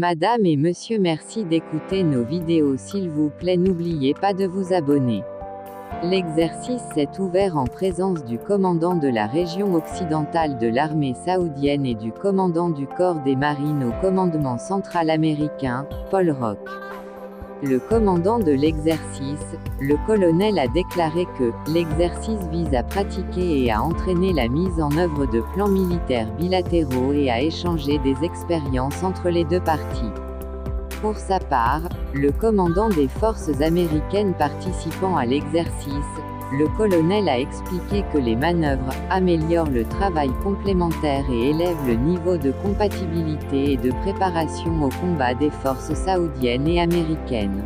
Madame et monsieur, merci d'écouter nos vidéos. S'il vous plaît, n'oubliez pas de vous abonner. L'exercice s'est ouvert en présence du commandant de la région occidentale de l'armée saoudienne et du commandant du corps des marines au commandement central américain, Paul Rock. Le commandant de l'exercice, le colonel, a déclaré que « l'exercice vise à pratiquer et à entraîner la mise en œuvre de plans militaires bilatéraux et à échanger des expériences entre les deux parties ». Pour sa part, le commandant des forces américaines participant à l'exercice, le colonel, a expliqué que les manœuvres améliorent le travail complémentaire et élèvent le niveau de compatibilité et de préparation au combat des forces saoudiennes et américaines.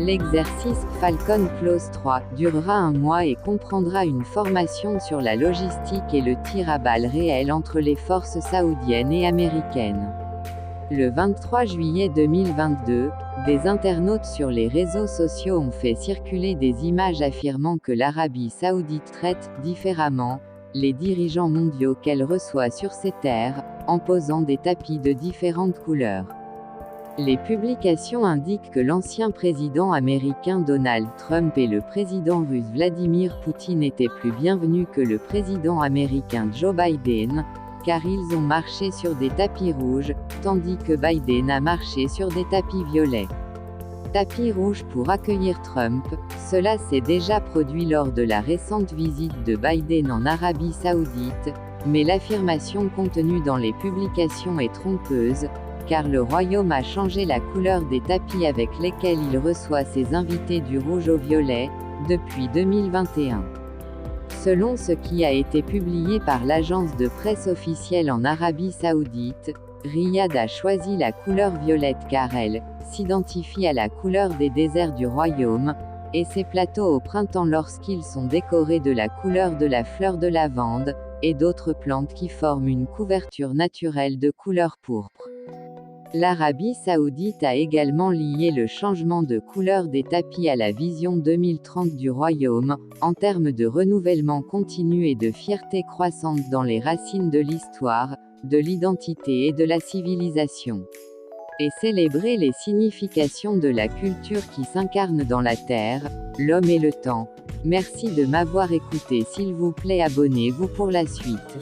L'exercice Falcon Clause 3 durera 1 mois et comprendra une formation sur la logistique et le tir à balles réelles entre les forces saoudiennes et américaines. Le 23 juillet 2022, des internautes sur les réseaux sociaux ont fait circuler des images affirmant que l'Arabie saoudite traite différemment les dirigeants mondiaux qu'elle reçoit sur ses terres, en posant des tapis de différentes couleurs. Les publications indiquent que l'ancien président américain Donald Trump et le président russe Vladimir Poutine étaient plus bienvenus que le président américain Joe Biden, car ils ont marché sur des tapis rouges, tandis que Biden a marché sur des tapis violets. Tapis rouge pour accueillir Trump, cela s'est déjà produit lors de la récente visite de Biden en Arabie Saoudite, mais l'affirmation contenue dans les publications est trompeuse, car le royaume a changé la couleur des tapis avec lesquels il reçoit ses invités du rouge au violet, depuis 2021. Selon ce qui a été publié par l'agence de presse officielle en Arabie Saoudite, Riyad a choisi la couleur violette car elle s'identifie à la couleur des déserts du royaume, et ses plateaux au printemps lorsqu'ils sont décorés de la couleur de la fleur de lavande, et d'autres plantes qui forment une couverture naturelle de couleur pourpre. L'Arabie Saoudite a également lié le changement de couleur des tapis à la vision 2030 du royaume, en termes de renouvellement continu et de fierté croissante dans les racines de l'histoire, de l'identité et de la civilisation. Et célébrer les significations de la culture qui s'incarne dans la terre, l'homme et le temps. Merci de m'avoir écouté. S'il vous plaît, abonnez-vous pour la suite.